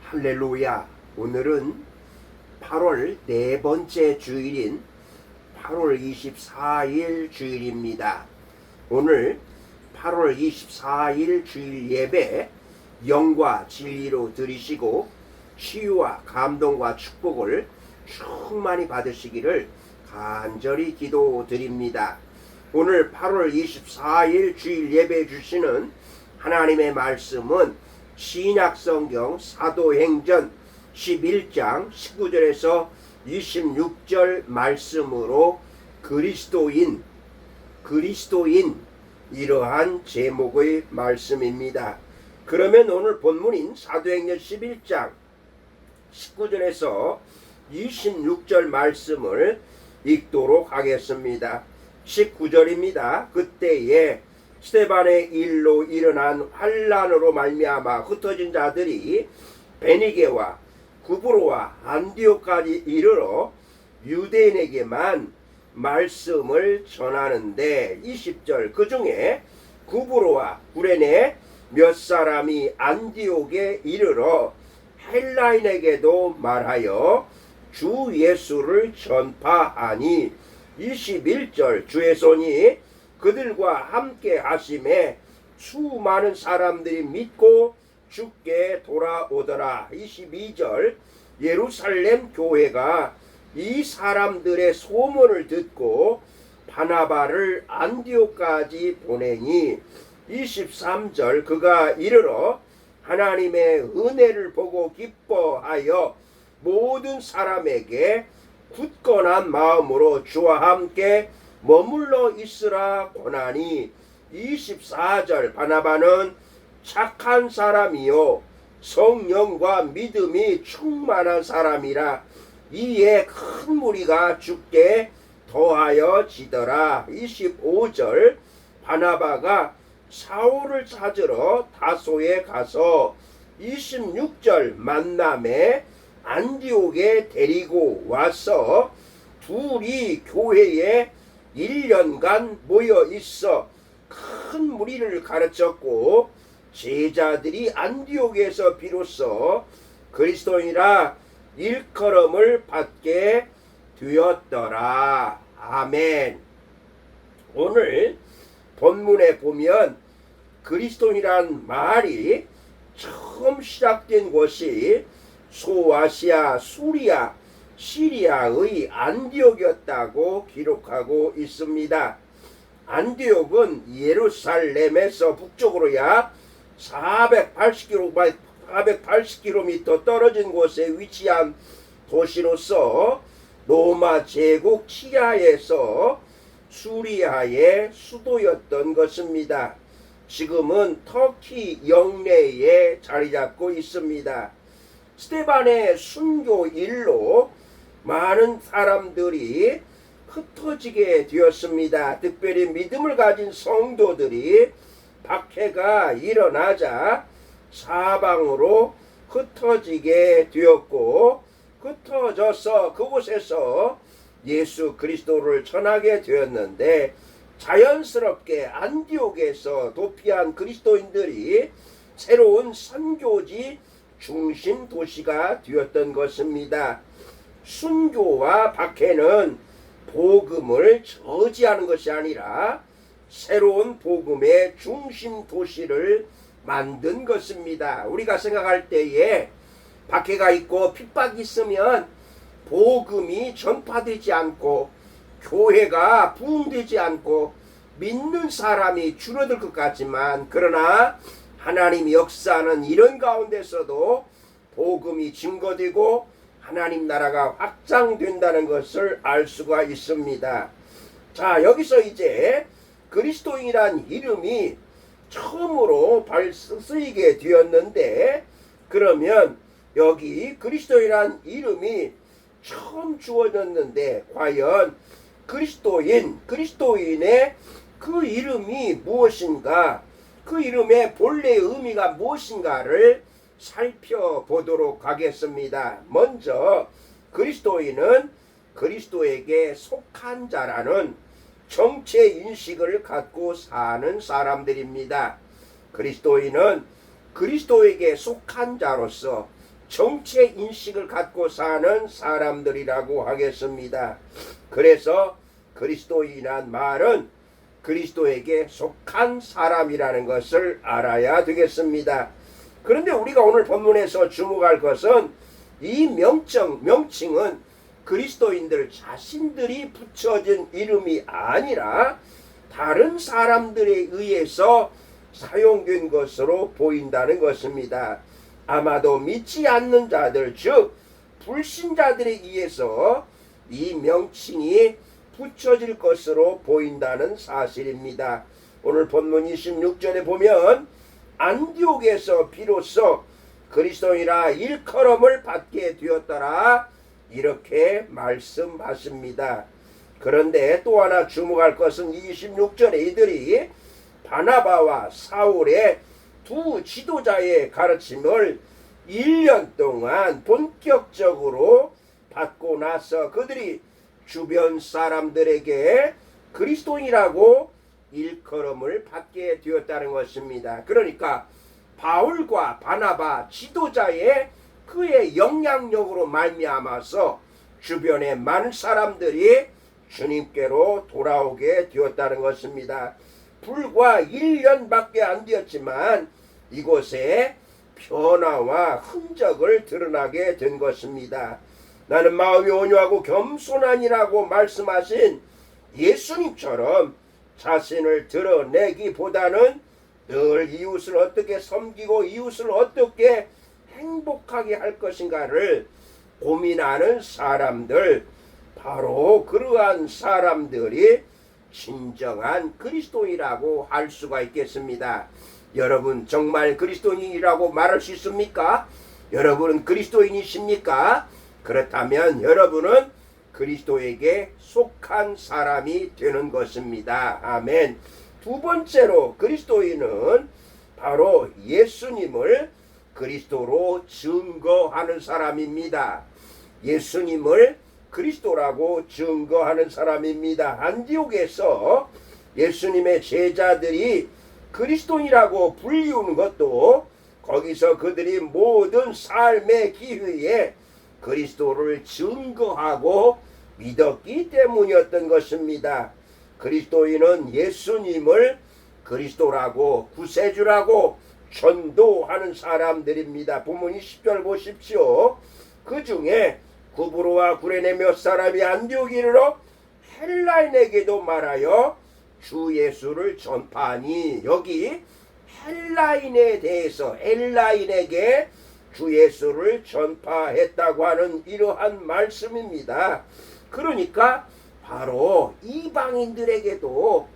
할렐루야. 오늘은 8월 네 번째 주일인 8월 24일 주일입니다. 오늘 8월 24일 주일 예배 영과 진리로 드리시고 치유와 감동과 축복을 충만히 받으시기를 간절히 기도드립니다. 오늘 8월 24일 주일 예배 주시는 하나님의 말씀은 신약성경 사도행전 11장 19절에서 26절 말씀으로 그리스도인 이러한 제목의 말씀입니다. 그러면 오늘 본문인 사도행전 11장 19절에서 26절 말씀을 읽도록 하겠습니다. 19절입니다. 그때에 스데반의 일로 일어난 환난으로 말미암아 흩어진 자들이 베니게와 구브로와 안디옥까지 이르러 유대인에게만 말씀을 전하는데 20절 그 중에 구브로와 구레네 몇 사람이 안디옥에 이르러 헬라인에게도 말하여 주 예수를 전파하니 21절 주의 손이 그들과 함께 하심에 수많은 사람들이 믿고 주께 돌아오더라. 22절 예루살렘 교회가 이 사람들의 소문을 듣고 바나바를 안디옥까지 보내니 23절 그가 이르러 하나님의 은혜를 보고 기뻐하여 모든 사람에게 굳건한 마음으로 주와 함께 머물러 있으라 권하니 24절 바나바는 착한 사람이요 성령과 믿음이 충만한 사람이라 이에 큰 무리가 주께 더하여 지더라. 25절 바나바가 사울을 찾으러 다소에 가서 26절 만남에 안디옥에 데리고 와서 둘이 교회에 1년간 모여 있어 큰 무리를 가르쳤고 제자들이 안디옥에서 비로소 그리스도인이라 일컬음을 받게 되었더라. 아멘. 오늘 본문에 보면 그리스도인이란 말이 처음 시작된 곳이 소아시아, 수리아, 시리아의 안디옥이었다고 기록하고 있습니다. 안디옥은 예루살렘에서 북쪽으로 약 480km 떨어진 곳에 위치한 도시로서 로마 제국 치하에서 수리아의 수도였던 것입니다. 지금은 터키 영내에 자리 잡고 있습니다. 스데반의 순교 일로 많은 사람들이 흩어지게 되었습니다. 특별히 믿음을 가진 성도들이 박해가 일어나자 사방으로 흩어지게 되었고 흩어져서 그곳에서 예수 그리스도를 전하게 되었는데 자연스럽게 안디옥에서 도피한 그리스도인들이 새로운 선교지 중심 도시가 되었던 것입니다. 순교와 박해는 복음을 저지하는 것이 아니라 새로운 복음의 중심 도시를 만든 것입니다. 우리가 생각할 때에 박해가 있고 핍박이 있으면 복음이 전파되지 않고 교회가 부흥되지 않고 믿는 사람이 줄어들 것 같지만 그러나 하나님이 역사하는 이런 가운데서도 복음이 증거되고 하나님 나라가 확장된다는 것을 알 수가 있습니다. 자, 여기서 이제 그리스도인이란 이름이 처음으로 쓰이게 되었는데 그러면 여기 그리스도인이란 이름이 처음 주어졌는데 과연 그리스도인의 그 이름이 무엇인가, 그 이름의 본래 의미가 무엇인가를 살펴보도록 하겠습니다. 먼저 그리스도인은 그리스도에게 속한 자라는 정체 인식을 갖고 사는 사람들입니다. 그리스도인은 그리스도에게 속한 자로서 정체 인식을 갖고 사는 사람들이라고 하겠습니다. 그래서 그리스도인이란 말은 그리스도에게 속한 사람이라는 것을 알아야 되겠습니다. 그런데 우리가 오늘 본문에서 주목할 것은 이 명칭은 그리스도인들 자신들이 붙여진 이름이 아니라 다른 사람들에 의해서 사용된 것으로 보인다는 것입니다. 아마도 믿지 않는 자들, 즉 불신자들에 의해서 이 명칭이 붙여질 것으로 보인다는 사실입니다. 오늘 본문 26절에 보면 안디옥에서 비로소 그리스도인이라 일컬음을 받게 되었더라 이렇게 말씀하십니다. 그런데 또 하나 주목할 것은 26절에 이들이 바나바와 사울의 두 지도자의 가르침을 1년 동안 본격적으로 받고 나서 그들이 주변 사람들에게 그리스도인이라고 일컬음을 받게 되었다는 것입니다. 그러니까 바울과 바나바 지도자의 그의 영향력으로 말미암아서 주변의 많은 사람들이 주님께로 돌아오게 되었다는 것입니다. 불과 1년밖에 안 되었지만 이곳에 변화와 흔적을 드러나게 된 것입니다. 나는 마음이 온유하고 겸손하니라고 말씀하신 예수님처럼 자신을 드러내기보다는 늘 이웃을 어떻게 섬기고 이웃을 어떻게 행복하게 할 것인가를 고민하는 사람들, 바로 그러한 사람들이 진정한 그리스도인이라고 할 수가 있겠습니다. 여러분 정말 그리스도인이라고 말할 수 있습니까? 여러분은 그리스도인이십니까? 그렇다면 여러분은 그리스도에게 속한 사람이 되는 것입니다. 아멘. 두 번째로 그리스도인은 바로 예수님을 그리스도로 증거하는 사람입니다. 예수님을 그리스도라고 증거하는 사람입니다. 안디옥에서 예수님의 제자들이 그리스도인이라고 불리우는 것도 거기서 그들이 모든 삶의 기회에 그리스도를 증거하고 믿었기 때문이었던 것입니다. 그리스도인은 예수님을 그리스도라고 구세주라고 전도하는 사람들입니다. 본문 20절 보십시오. 그 중에 구브로와 구레네 몇 사람이 안디옥에 이르러 헬라인에게도 말하여 주 예수를 전파하니, 여기 헬라인에 대해서 헬라인에게 주 예수를 전파했다고 하는 이러한 말씀입니다. 그러니까 바로 이방인들에게도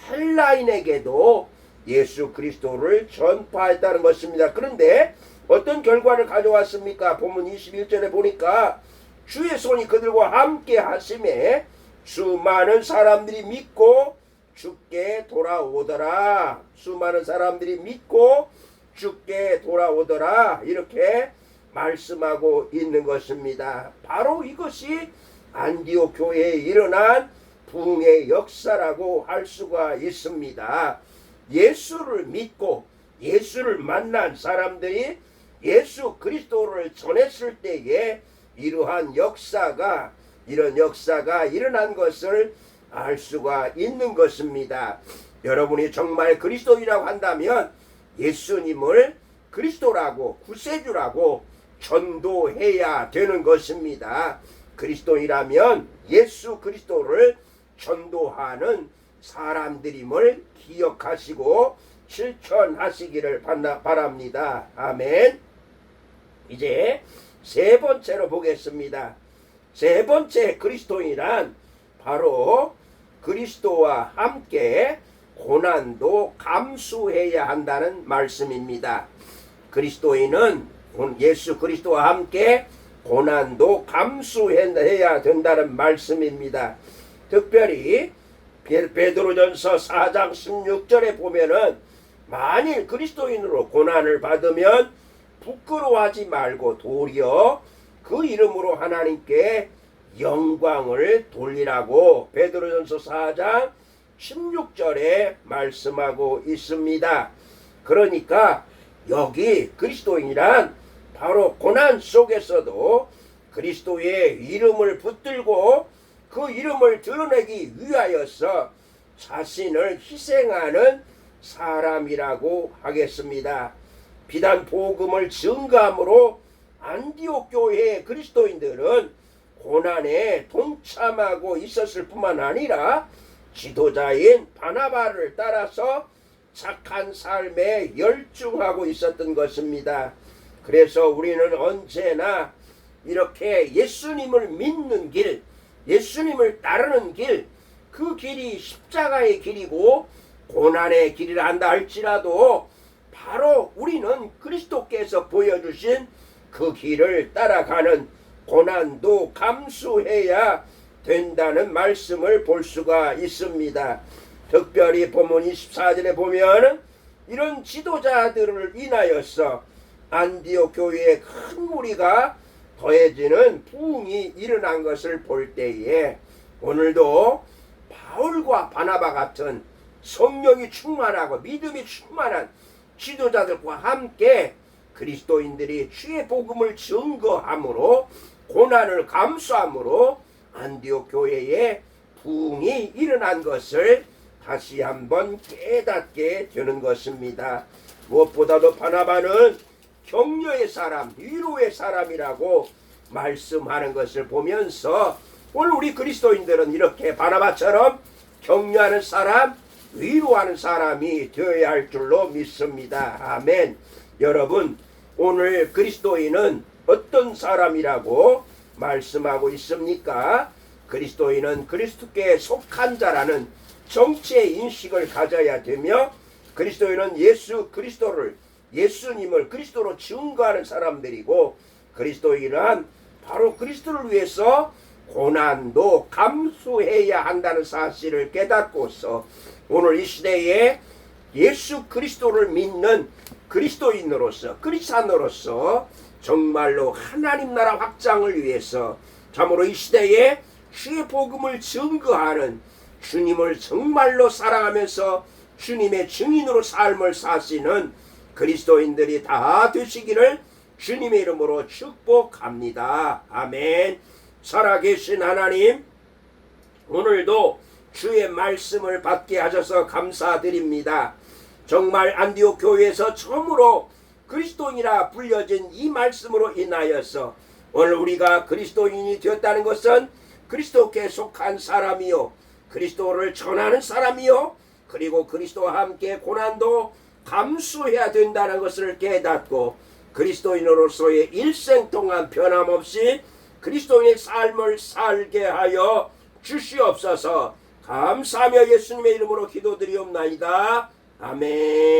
헬라인에게도 예수 그리스도를 전파했다는 것입니다. 그런데 어떤 결과를 가져왔습니까? 본문 21절에 보니까 주의 손이 그들과 함께 하심에 수많은 사람들이 믿고 주께 돌아오더라. 수많은 사람들이 믿고 주께 돌아오더라. 이렇게 말씀하고 있는 것입니다. 바로 이것이 안디옥 교회에 일어난 부흥의 역사라고 할 수가 있습니다. 예수를 믿고 예수를 만난 사람들이 예수 그리스도를 전했을 때에 이러한 역사가 일어난 것을 알 수가 있는 것입니다. 여러분이 정말 그리스도인이라고 한다면 예수님을 그리스도라고 구세주라고 전도해야 되는 것입니다. 그리스도인이라면 예수 그리스도를 전도하는 사람들임을 기억하시고 실천하시기를 바랍니다. 아멘. 이제 세 번째로 보겠습니다. 세 번째 그리스도인이란 바로 그리스도와 함께 고난도 감수해야 한다는 말씀입니다. 그리스도인은 예수 그리스도와 함께 고난도 감수해야 된다는 말씀입니다. 특별히 베드로전서 4장 16절에 보면은 만일 그리스도인으로 고난을 받으면 부끄러워하지 말고 도리어 그 이름으로 하나님께 영광을 돌리라고 베드로전서 4장 16절에 말씀하고 있습니다. 그러니까 여기 그리스도인이란 바로 고난 속에서도 그리스도의 이름을 붙들고 그 이름을 드러내기 위하여서 자신을 희생하는 사람이라고 하겠습니다. 비단 복음을 증거함으로 안디옥 교회의 그리스도인들은 고난에 동참하고 있었을 뿐만 아니라 지도자인 바나바를 따라서 착한 삶에 열중하고 있었던 것입니다. 그래서 우리는 언제나 이렇게 예수님을 믿는 길, 예수님을 따르는 길, 그 길이 십자가의 길이고 고난의 길이라 한다 할지라도 바로 우리는 그리스도께서 보여주신 그 길을 따라가는 고난도 감수해야 된다는 말씀을 볼 수가 있습니다. 특별히 본문 24절에 보면 이런 지도자들을 인하여서 안디옥 교회의 큰 무리가 더해지는 부흥이 일어난 것을 볼 때에 오늘도 바울과 바나바 같은 성령이 충만하고 믿음이 충만한 지도자들과 함께 그리스도인들이 주의 복음을 증거함으로 고난을 감수함으로 안디옥 교회에 부흥이 일어난 것을 다시 한번 깨닫게 되는 것입니다. 무엇보다도 바나바는 격려의 사람, 위로의 사람이라고 말씀하는 것을 보면서 오늘 우리 그리스도인들은 이렇게 바나바처럼 격려하는 사람, 위로하는 사람이 되어야 할 줄로 믿습니다. 아멘. 여러분, 오늘 그리스도인은 어떤 사람이라고 말씀하고 있습니까? 그리스도인은 그리스도께 속한 자라는 정체의 인식을 가져야 되며 그리스도인은 예수 그리스도를 예수님을 그리스도로 증거하는 사람들이고 그리스도인은 바로 그리스도를 위해서 고난도 감수해야 한다는 사실을 깨닫고서 오늘 이 시대에 예수 그리스도를 믿는 그리스도인으로서 그리스도인으로서 정말로 하나님 나라 확장을 위해서 참으로 이 시대에 주의 복음을 증거하는 주님을 정말로 사랑하면서 주님의 증인으로 삶을 사시는 그리스도인들이 다 되시기를 주님의 이름으로 축복합니다. 아멘. 살아계신 하나님, 오늘도 주의 말씀을 받게 하셔서 감사드립니다. 정말 안디옥 교회에서 처음으로 그리스도인이라 불려진 이 말씀으로 인하여서 오늘 우리가 그리스도인이 되었다는 것은 그리스도께 속한 사람이요 그리스도를 전하는 사람이요 그리고 그리스도와 함께 고난도 감수해야 된다는 것을 깨닫고 그리스도인으로서의 일생 동안 변함없이 그리스도인의 삶을 살게 하여 주시옵소서. 감사하며 예수님의 이름으로 기도드리옵나이다. 아멘.